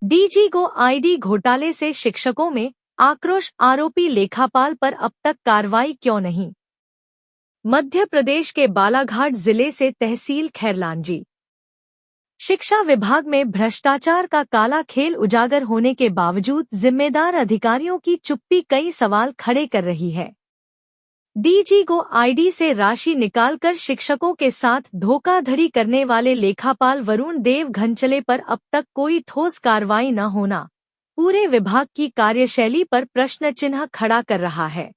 DG को ID घोटाले से शिक्षकों में आक्रोश, आरोपी लेखापाल पर अब तक कार्रवाई क्यों नहीं? मध्य प्रदेश के बालाघाट जिले से तहसील खैरलांजी शिक्षा विभाग में भ्रष्टाचार का काला खेल उजागर होने के बावजूद जिम्मेदार अधिकारियों की चुप्पी कई सवाल खड़े कर रही है। डीजी को आईडी से राशि निकालकर शिक्षकों के साथ धोखाधड़ी करने वाले लेखापाल वरुण देव घनचले पर अब तक कोई ठोस कार्रवाई न होना पूरे विभाग की कार्यशैली पर प्रश्न चिन्ह खड़ा कर रहा है।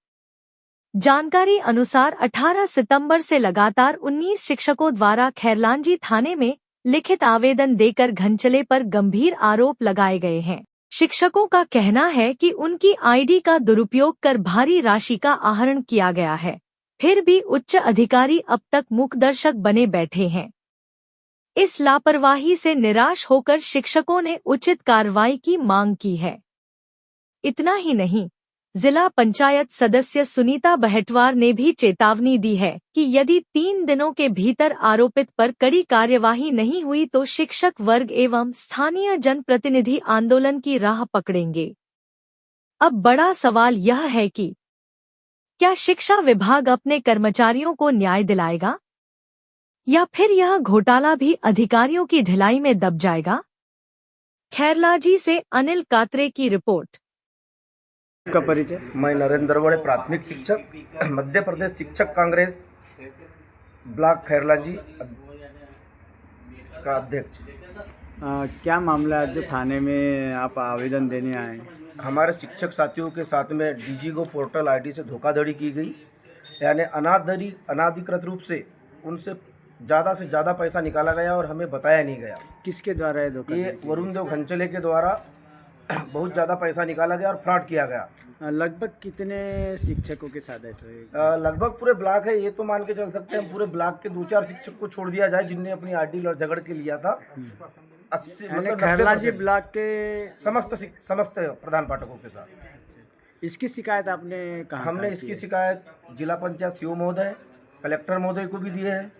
जानकारी अनुसार 18 सितंबर से लगातार 19 शिक्षकों द्वारा खैरलांजी थाने में लिखित आवेदन देकर घनचले पर गंभीर आरोप लगाए गए हैं। शिक्षकों का कहना है कि उनकी आईडी का दुरुपयोग कर भारी राशि का आहरण किया गया है, फिर भी उच्च अधिकारी अब तक मूकदर्शक बने बैठे हैं। इस लापरवाही से निराश होकर शिक्षकों ने उचित कार्रवाई की मांग की है। इतना ही नहीं, जिला पंचायत सदस्य सुनीता बहटवार ने भी चेतावनी दी है कि यदि 3 दिनों के भीतर आरोपित पर कड़ी कार्यवाही नहीं हुई तो शिक्षक वर्ग एवं स्थानीय जनप्रतिनिधि आंदोलन की राह पकड़ेंगे। अब बड़ा सवाल यह है कि क्या शिक्षा विभाग अपने कर्मचारियों को न्याय दिलाएगा या फिर यह घोटाला भी अधिकारियों की ढिलाई में दब जाएगा? खैरलांजी से अनिल कात्रे की रिपोर्ट। का परिचय? मैं नरेंद्र वड़े, प्राथमिक शिक्षक, मध्य प्रदेश शिक्षक कांग्रेस ब्लॉक खैरलांजी का अध्यक्ष। क्या मामला है जो थाने में आप आवेदन देने आए? हमारे शिक्षक साथियों के साथ में डीजी को पोर्टल आईडी से धोखाधड़ी की गई, यानी अनाधिकृत रूप से उनसे ज़्यादा से ज़्यादा पैसा निकाला गया और हमें बताया नहीं गया। किसके द्वारा ये वरुण देव घनचले के द्वारा बहुत ज़्यादा पैसा निकाला गया और फ्रॉड किया गया। लगभग कितने शिक्षकों के साथ ऐसा? लगभग पूरे ब्लॉक है, ये तो मान के चल सकते हैं पूरे ब्लॉक के 2-4 शिक्षक को छोड़ दिया जाए जिनने अपनी आईडी झगड़ के लिया था। 80 मतलब खैरलांजी ब्लॉक के समस्त प्रधान पाठकों के साथ। इसकी शिकायत आपने कहा? हमने इसकी शिकायत जिला पंचायत सीओ महोदय, कलेक्टर महोदय को भी दी है।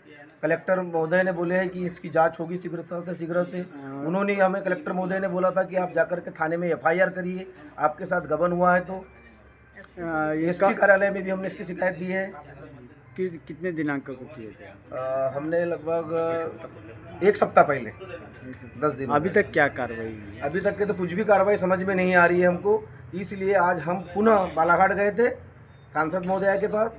कलेक्टर महोदय ने बोले हैं कि इसकी जांच होगी शीघ्र से। उन्होंने हमें, कलेक्टर महोदय ने बोला था कि आप जाकर के थाने में एफआईआर करिए, आपके साथ गबन हुआ है तो। एसपी कार्यालय में भी हमने इसकी शिकायत दी है। कितने दिनांक को किए थे? हमने लगभग 1 सप्ताह पहले, 10 दिन। अभी तक क्या कार्रवाई हुई? अभी तक के तो कुछ भी कार्रवाई समझ में नहीं आ रही है हमको, इसलिए आज हम पुनः बालाघाट गए थे सांसद महोदय के पास,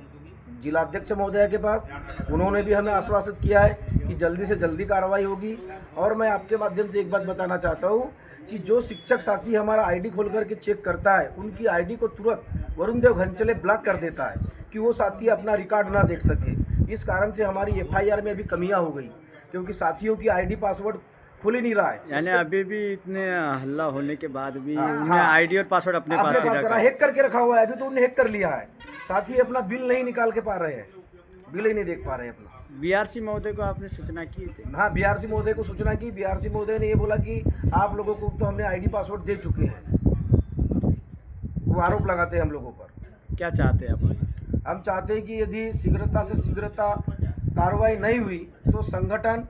जिला अध्यक्ष महोदय के पास। उन्होंने भी हमें आश्वासित किया है कि जल्दी से जल्दी कार्रवाई होगी। और मैं आपके माध्यम से एक बात बताना चाहता हूँ कि जो शिक्षक साथी हमारा आईडी खोल करके चेक करता है, उनकी आईडी को तुरंत वरुण देव घनचले ब्लॉक कर देता है कि वो साथी अपना रिकॉर्ड ना देख सके। इस कारण से हमारी एफआईआर में अभी कमियाँ हो गई, क्योंकि साथियों की आईडी पासवर्ड खुल ही नहीं रहा है। यानी अभी भी इतने हल्ला होने के बाद भी उन्हें आईडी और पासवर्ड अपने पास रखा, हैक करके रखा हुआ है। अभी तो उन्हें हैक कर लिया है। साथी अपना बिल नहीं निकाल के पा रहे हैं, बिल ही नहीं देख पा रहे हैं अपना। बीआरसी महोदय को आपने सूचना की थी? हाँ, बीआरसी महोदय को सूचना की। बीआरसी महोदय ने ये बोला कि आप लोगों को तो हमने आईडी पासवर्ड दे चुके हैं। वो आरोप लगाते हैं हम लोगों पर। क्या चाहते हैं आप? हम चाहते हैं कि यदि शीघ्रता से शीघ्रता कार्रवाई नहीं हुई तो संगठन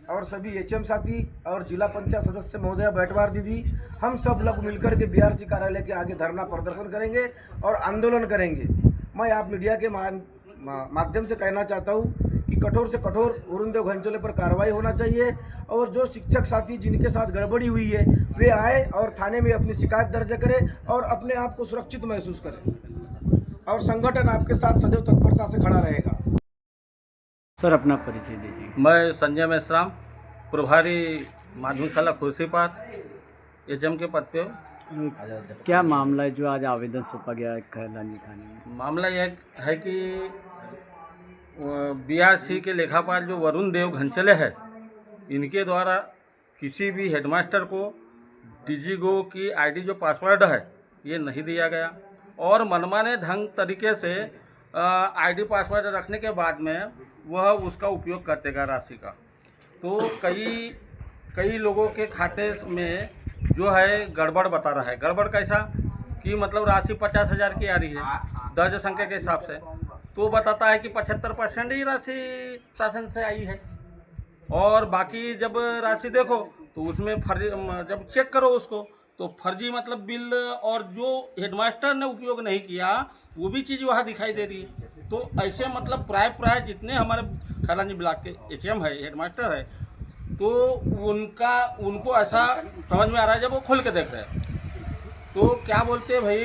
और सभी एचएम साथी और जिला पंचायत सदस्य महोदय बैठवार दीदी, हम सब लोग मिलकर के बीआरसी कार्यालय के आगे धरना प्रदर्शन करेंगे और आंदोलन करेंगे। मैं आप मीडिया के माध्यम से कहना चाहता हूँ कि कठोर से कठोर वरुण देव घनचले पर कार्रवाई होना चाहिए, और जो शिक्षक साथी जिनके साथ गड़बड़ी हुई है वे आए और थाने में अपनी शिकायत दर्ज करें और अपने आप को सुरक्षित महसूस करें, और संगठन आपके साथ सदैव तत्परता से खड़ा रहेगा। सर, अपना परिचय दीजिए। मैं संजय मेश्राम, प्रभारी माध्यमिक शाला खुर्शीपार, एचएम के पद पे। क्या मामला है जो आज आवेदन सौंपा गया है खैरलांजी थाने में? मामला यह है कि बीआरसी के लेखापाल जो वरुण देव घनचले है, इनके द्वारा किसी भी हेडमास्टर को डीजी गो की आईडी जो पासवर्ड है ये नहीं दिया गया, और मनमाने ढंग तरीके से आईडी पासवर्ड रखने के बाद में वह उसका उपयोग करते गया राशि का। तो कई लोगों के खाते में जो है गड़बड़ बता रहा है। गड़बड़ कैसा कि मतलब राशि 50,000 की आ रही है दर्ज संख्या के हिसाब से, तो बताता है कि 75% ही राशि शासन से आई है, और बाकी जब राशि देखो तो उसमें फर्जी जब चेक करो उसको तो फर्जी मतलब बिल और जो हेडमास्टर ने उपयोग नहीं किया वो भी चीज़ वहाँ दिखाई दे रही है। तो ऐसे मतलब प्राय जितने हमारे खैलानी ब्लॉक के एचएम है, हेडमास्टर है, तो उनको ऐसा समझ में आ रहा है जब वो खोल के देख रहे हैं। तो क्या बोलते हैं भाई,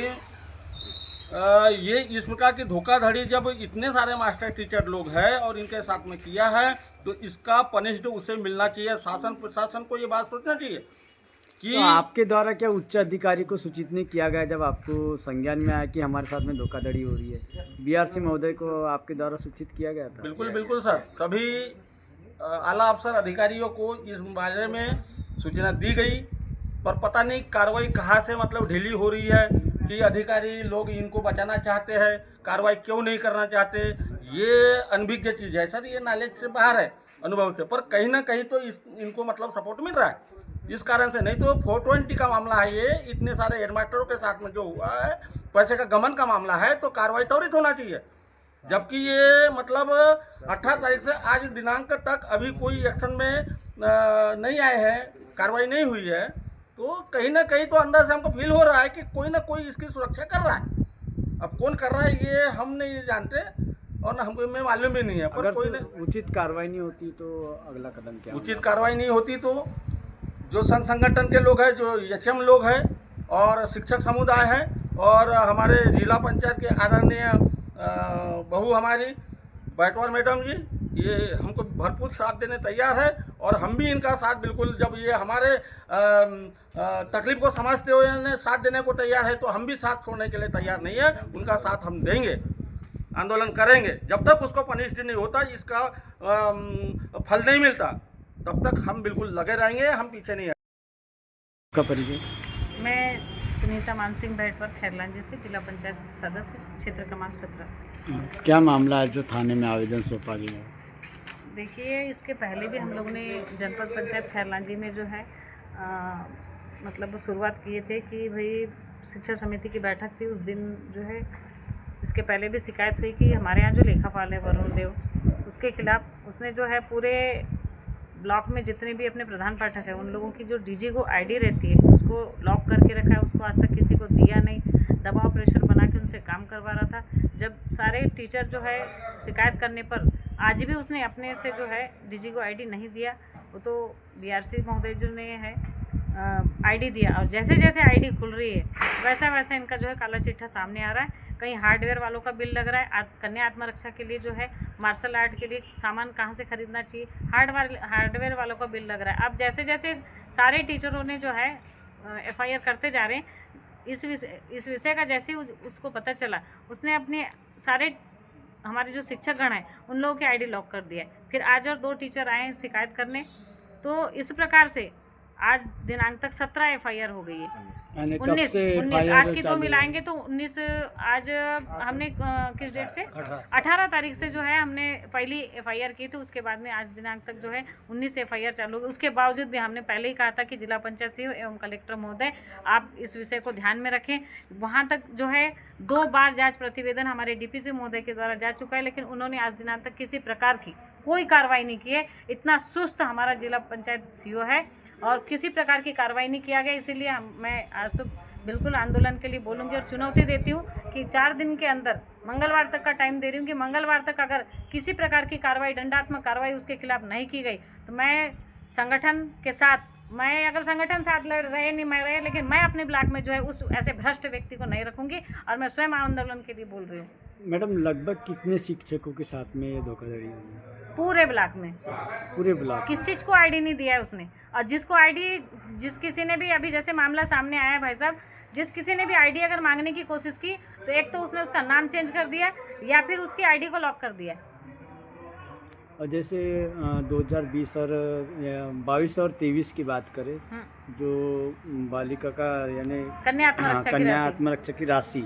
ये इस प्रकार की धोखाधड़ी जब इतने सारे मास्टर टीचर लोग हैं और इनके साथ में किया है तो इसका पनिश्ड उसे मिलना चाहिए। शासन प्रशासन को ये बात सोचना चाहिए कि तो आपके द्वारा क्या उच्च अधिकारी को सूचित नहीं किया गया जब आपको संज्ञान में आया कि हमारे साथ में धोखाधड़ी हो रही है? बीआरसी महोदय को आपके द्वारा सूचित किया गया था? बिल्कुल सर, सभी आला अफसर अधिकारियों को इस बारे में सूचना दी गई, पर पता नहीं कार्रवाई कहाँ से मतलब ढीली हो रही है कि अधिकारी लोग इनको बचाना चाहते हैं, कार्रवाई क्यों नहीं करना चाहते। ये अनभिज्ञ चीज़ है सर, ये नॉलेज से बाहर है, अनुभव से, पर कहीं ना कहीं तो इनको मतलब सपोर्ट मिल रहा है इस कारण से। नहीं तो 420 का मामला है, ये इतने सारे हेडमास्टरों के साथ में जो हुआ है पैसे का गमन का मामला है, तो कार्रवाई त्वरित होना चाहिए। जबकि ये मतलब 18 तारीख से आज दिनांक तक अभी कोई एक्शन में नहीं आए हैं, कार्रवाई नहीं हुई है, तो कहीं ना कहीं तो अंदर से हमको फील हो रहा है कि कोई ना कोई इसकी सुरक्षा कर रहा है। अब कौन कर रहा है ये हम नहीं जानते और हमें मालूम भी नहीं है। पर अगर कोई उचित कार्रवाई नहीं होती तो अगला कदम क्या? उचित कार्रवाई नहीं होती तो जो संगठन के लोग हैं, जो एचएम लोग हैं और शिक्षक समुदाय है और हमारे जिला पंचायत के आदरणीय बहू हमारी बैटवार मैडम जी, ये हमको भरपूर साथ देने तैयार है और हम भी इनका साथ बिल्कुल, जब ये हमारे तकलीफ को समझते हुए साथ देने को तैयार है तो हम भी साथ छोड़ने के लिए तैयार नहीं है। उनका साथ हम देंगे, आंदोलन करेंगे जब तक उसको पनिश्ड नहीं होता, इसका फल नहीं मिलता, तब तक हम बिल्कुल लगे रहेंगे, हम पीछे नहीं आपका परिचय? मैं सुनीता मानसिंह बैठवर खैरलांजी से जिला पंचायत सदस्य क्षेत्र क्रमांक 17। क्या मामला है जो थाने में आवेदन सौंपा गया है? देखिए, इसके पहले भी हम लोग ने जनपद पंचायत खैरलांजी में जो है मतलब शुरुआत किए थे कि भाई शिक्षा समिति की बैठक थी, उस दिन जो है इसके पहले भी शिकायत हुई कि हमारे यहाँ जो लेखापाल है वरुण देव, उसके खिलाफ उसने जो है पूरे ब्लॉक में जितने भी अपने प्रधान पाठक हैं उन लोगों की जो डीजीगो आईडी रहती है उसको लॉक करके रखा है, उसको आज तक किसी को दिया नहीं, दबाव प्रेशर बना के उनसे काम करवा रहा था। जब सारे टीचर जो है शिकायत करने पर आज भी उसने अपने से जो है डीजीगो आईडी नहीं दिया, वो तो बीआरसी महोदय जो ने है आईडी दिया और जैसे जैसे आईडी खुल रही है वैसा वैसा इनका जो है काला चिट्ठा सामने आ रहा है। कहीं हार्डवेयर वालों का बिल लग रहा है, कन्या आत्मरक्षा के लिए जो है मार्शल आर्ट के लिए सामान कहाँ से खरीदना चाहिए, हार्डवेयर वालों का बिल लग रहा है। अब जैसे जैसे सारे टीचरों ने जो है एफआईआर करते जा रहे हैं, इस विषय का जैसे ही उसको पता चला उसने अपने सारे हमारे जो शिक्षकगण हैं उन लोगों की आईडी लॉक कर दिया है। फिर आज और 2 टीचर आए हैं शिकायत करने, तो इस प्रकार से आज दिनांक तक 17 एफआईआर हो गई है। 19 आज की 2 मिलाएंगे तो 19। आज हमने किस डेट से 18 तारीख से जो है हमने पहली एफआईआर की थी, उसके बाद में आज दिनांक तक जो है 19 एफआईआर चालू हुई। उसके बावजूद भी हमने पहले ही कहा था कि जिला पंचायत सीईओ एवं कलेक्टर महोदय आप इस विषय को ध्यान में रखें। वहाँ तक जो है 2 बार जांच प्रतिवेदन हमारे डीपीसी महोदय के द्वारा जा चुका है, लेकिन उन्होंने आज दिनांक तक किसी प्रकार की कोई कार्रवाई नहीं की है। इतना सुस्त हमारा जिला पंचायत सीईओ है और किसी प्रकार की कार्रवाई नहीं किया गया। इसीलिए मैं आज तो बिल्कुल आंदोलन के लिए बोलूँगी और चुनौती देती हूँ कि 4 दिन के अंदर मंगलवार तक का टाइम दे रही हूँ कि मंगलवार तक अगर किसी प्रकार की कार्रवाई, दंडात्मक कार्रवाई उसके खिलाफ नहीं की गई तो मैं संगठन के साथ, मैं अगर संगठन साथ लड़ रहे नहीं मैं रहे, लेकिन मैं अपने ब्लॉक में जो है उस ऐसे भ्रष्ट व्यक्ति को नहीं रखूँगी और मैं स्वयं आंदोलन के लिए बोल रही हूँ। मैडम, लगभग कितने शिक्षकों के साथ में ये धोखाधड़ी हुई? पूरे ब्लॉक में, पूरे ब्लॉक किसी को आईडी नहीं दिया है उसने। और जिसको आईडी, जिस किसी ने भी अभी जैसे मामला सामने आया है भाई साहब, जिस किसी ने भी आईडी अगर मांगने की कोशिश की तो एक तो उसने उसका नाम चेंज कर दिया या फिर उसकी आईडी को लॉक कर दिया। और जैसे 2020 और 22 और 23 की बात करें, जो बालिका का यानी कन्या आत्मरक्षा की राशि,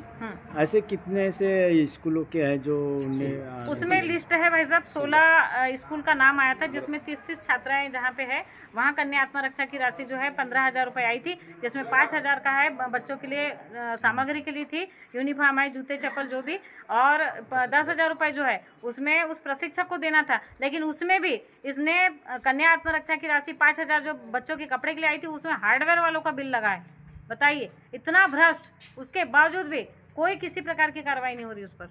ऐसे कितने ऐसे स्कूलों के हैं जो उन्हें उसमें लिस्ट है भाई साहब। 16 स्कूल का नाम आया था जिसमें 30 छात्राएं जहाँ पे है वहाँ कन्या आत्मरक्षा की राशि जो है 15,000 रुपये आई थी, जिसमें 5,000 का है बच्चों के लिए सामग्री के लिए थी, यूनिफॉर्म है, जूते चप्पल जो भी, और 10,000 रुपये जो है उसमें उस प्रशिक्षक को देना था। लेकिन उसमें भी इसने कन्या आत्मरक्षा की राशि 5,000 जो बच्चों के कपड़े के लिए आई थी उसमें हार्डवेयर वालों का बिल लगा है। बताइए, इतना भ्रष्ट, उसके बावजूद भी कोई किसी प्रकार की कार्रवाई नहीं हो रही उस पर।